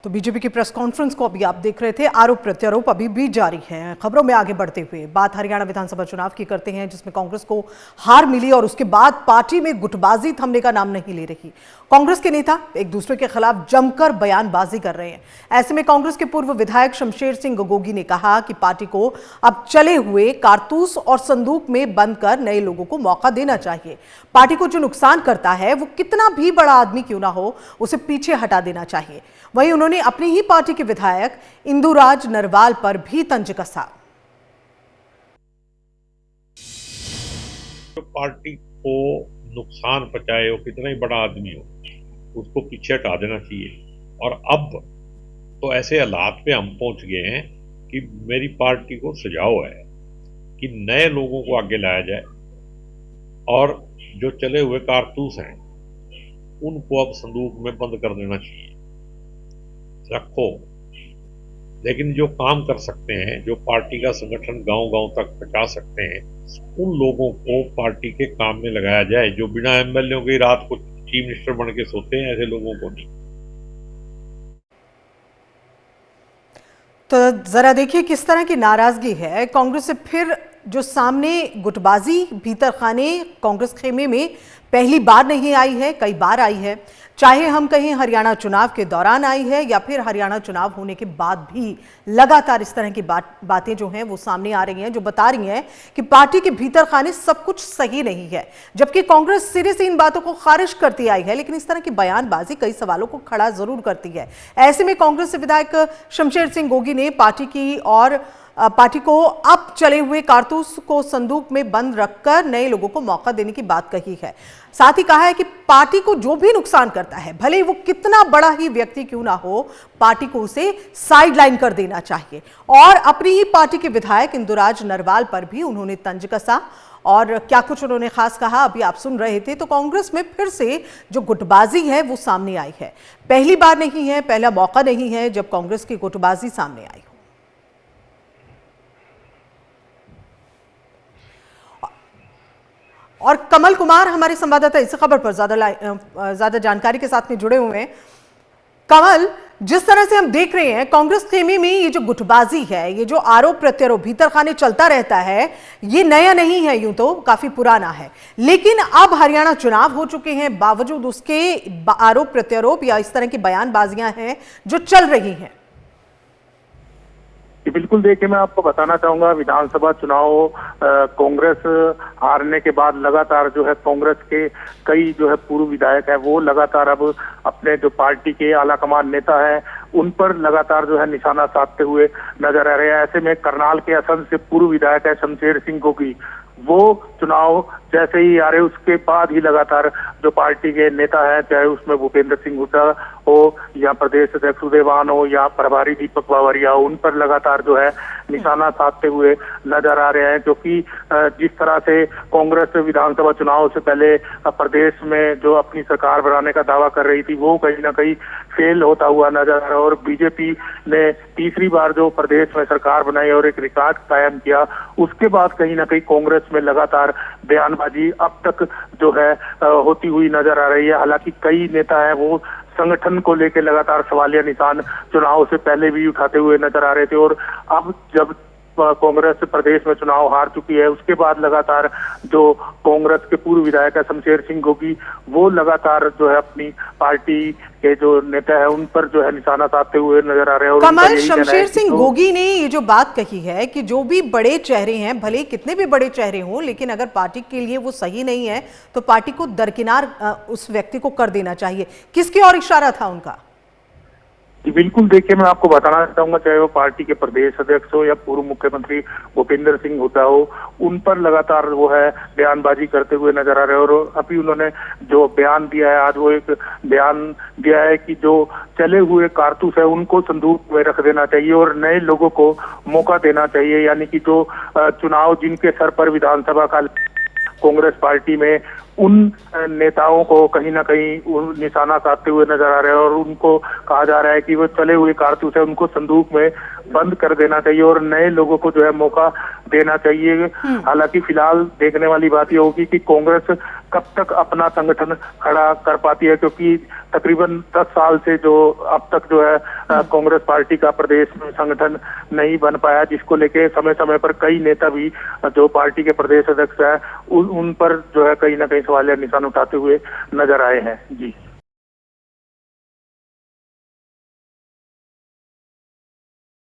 तो बीजेपी की press conference को अभी आप देख रहे थे। आरोप प्रत्यारोप अभी भी जारी है। खबरों में आगे बढ़ते हुए बात हरियाणा विधानसभा चुनाव की करते हैं, जिसमें कांग्रेस को हार मिली और उसके बाद पार्टी में गुटबाजी थमने का नाम नहीं ले रही। कांग्रेस के नेता एक दूसरे के खिलाफ जमकर बयानबाजी कर रहे हैं। ऐसे में कांग्रेस के पूर्व विधायक शमशेर सिंह गोगी ने कहा कि पार्टी को अब चले हुए कारतूस और संदूक में बंद कर नए लोगों को मौका देना चाहिए। पार्टी को जो नुकसान करता है वो कितना भी बड़ा आदमी क्यों ना हो, उसे पीछे हटा देना चाहिए। वहीं उन्होंने अपनी ही पार्टी के विधायक इंदुराज नरवाल पर भी तंज कसा। जो पार्टी को नुकसान पहुंचाए, वो कितना ही बड़ा आदमी हो, उसको पीछे हटा देना चाहिए। और अब तो ऐसे हालात पे हम पहुंच गए हैं कि मेरी पार्टी को सुझाव है कि नए लोगों को आगे लाया जाए और जो चले हुए कारतूस हैं उनको अब संदूक में बंद कर देना चाहिए। रखो, लेकिन जो काम कर सकते हैं, जो पार्टी का संगठन गांव-गांव तक पहुंचा सकते हैं, उन लोगों को पार्टी के काम में लगाया जाए। जो बिना एमएलए की रात को चीफ मिनिस्टर बन के सोते हैं, ऐसे लोगों को नहीं। तो जरा देखिए किस तरह की नाराजगी है कांग्रेस से। फिर जो सामने गुटबाजी भीतर खाने कांग्रेस खेमे में पहली बार नहीं आई है, कई बार आई है। चाहे हम कहें हरियाणा चुनाव के दौरान आई है या फिर हरियाणा चुनाव होने के बाद भी लगातार इस तरह की बातें जो हैं वो सामने आ रही हैं, जो बता रही हैं कि पार्टी के भीतर खाने सब कुछ सही नहीं है। जबकि कांग्रेस सिरे से इन बातों को खारिज करती आई है, लेकिन इस तरह की बयानबाजी कई सवालों को खड़ा जरूर करती है। ऐसे में कांग्रेस विधायक शमशेर सिंह गोगी ने पार्टी को अब चले हुए कारतूस को संदूक में बंद रखकर नए लोगों को मौका देने की बात कही है। साथ ही कहा है कि पार्टी को जो भी नुकसान करता है, भले वो कितना बड़ा ही व्यक्ति क्यों ना हो, पार्टी को उसे साइडलाइन कर देना चाहिए। और अपनी ही पार्टी के विधायक इंदुराज नरवाल पर भी उन्होंने तंज कसा। और क्या कुछ उन्होंने खास कहा अभी आप सुन रहे थे। तो कांग्रेस में फिर से जो गुटबाजी है वो सामने आई है। पहली बार नहीं है, पहला मौका नहीं है जब कांग्रेस की गुटबाजी सामने आई। और कमल कुमार हमारे संवाददाता इस खबर पर ज्यादा जानकारी के साथ में जुड़े हुए हैं। कमल, जिस तरह से हम देख रहे हैं कांग्रेस खेमे में ये जो गुटबाजी है, ये जो आरोप प्रत्यारोप भीतर खाने चलता रहता है, ये नया नहीं है, यूं तो काफी पुराना है। लेकिन अब हरियाणा चुनाव हो चुके हैं, बावजूद उसके आरोप प्रत्यारोप या इस तरह की बयानबाजियां हैं जो चल रही हैं। बिल्कुल, देखिए मैं आपको बताना चाहूंगा, विधानसभा चुनाव कांग्रेस हारने के बाद लगातार जो है कांग्रेस के कई जो है पूर्व विधायक है वो लगातार अब अपने जो पार्टी के आलाकमान नेता है उन पर लगातार जो है निशाना साधते हुए नजर आ रहे हैं। ऐसे में करनाल के असंध से पूर्व विधायक है शमशेर सिंह गोगी, वो चुनाव जैसे ही आ रहे उसके बाद ही लगातार जो पार्टी के नेता हैं, चाहे उसमें भूपेंद्र सिंह हुड्डा हो या प्रदेश अध्यक्ष उदयवान हो या प्रभारी दीपक बावरिया हो, उन पर लगातार जो है निशाना साधते हुए नजर आ रहे हैं। क्योंकि जिस तरह से कांग्रेस विधानसभा चुनाव से पहले प्रदेश में जो अपनी सरकार बनाने का दावा कर रही थी वो कहीं ना कहीं फेल होता हुआ नजर आ रहा है। और बीजेपी ने तीसरी बार जो प्रदेश में सरकार बनाई और एक रिकॉर्ड कायम किया, उसके बाद कहीं ना कहीं कांग्रेस में लगातार बयानबाजी अब तक जो है होती हुई नजर आ रही है। हालांकि कई नेता हैं वो संगठन को लेकर लगातार सवालिया निशान चुनाव से पहले भी उठाते हुए नजर आ रहे थे। और अब जब कांग्रेस प्रदेश में चुनाव हार चुकी है, उसके बाद लगातार जो कांग्रेस के पूर्व विधायक है शमशेर सिंह गोगी, वो लगातार जो है अपनी पार्टी के जो नेता है उन पर जो है निशाना साधते हुए नजर आ रहे हैं। कमल, शमशेर सिंह गोगी ने ये जो बात कही है कि जो भी बड़े चेहरे हैं, भले कितने भी बड़े चेहरे हों, लेकिन अगर पार्टी के लिए वो सही नहीं है तो पार्टी को दरकिनार उस व्यक्ति को कर देना चाहिए। किसकी ओर इशारा था उनका? बिल्कुल, देखिए मैं आपको बताना चाहूंगा, चाहे वो पार्टी के प्रदेश अध्यक्ष हो या पूर्व मुख्यमंत्री भूपेंद्र सिंह हुड्डा हो, उन पर लगातार वो है बयानबाजी करते हुए नजर आ रहे हैं। और अभी उन्होंने जो बयान दिया है, आज वो एक बयान दिया है कि जो चले हुए कारतूस है उनको संदूक में रख देना चाहिए और नए लोगों को मौका देना चाहिए। यानी कि जो चुनाव जिनके सर पर विधानसभा का कांग्रेस पार्टी में, उन नेताओं को कहीं ना कहीं निशाना साधते हुए नजर आ रहे हैं और उनको कहा जा रहा है कि वो चले हुए कारतूस है उनको संदूक में बंद कर देना चाहिए और नए लोगों को जो है मौका देना चाहिए। हालांकि फिलहाल देखने वाली बात ये होगी कि कांग्रेस कब तक अपना संगठन खड़ा कर पाती है, क्योंकि तकरीबन 10 साल से जो अब तक जो है कांग्रेस पार्टी का प्रदेश में संगठन नहीं बन पाया, जिसको लेके समय समय पर कई नेता भी जो पार्टी के प्रदेश अध्यक्ष है उन पर जो है कहीं ना कहीं सवालिया निशान उठाते हुए नजर आए हैं। जी।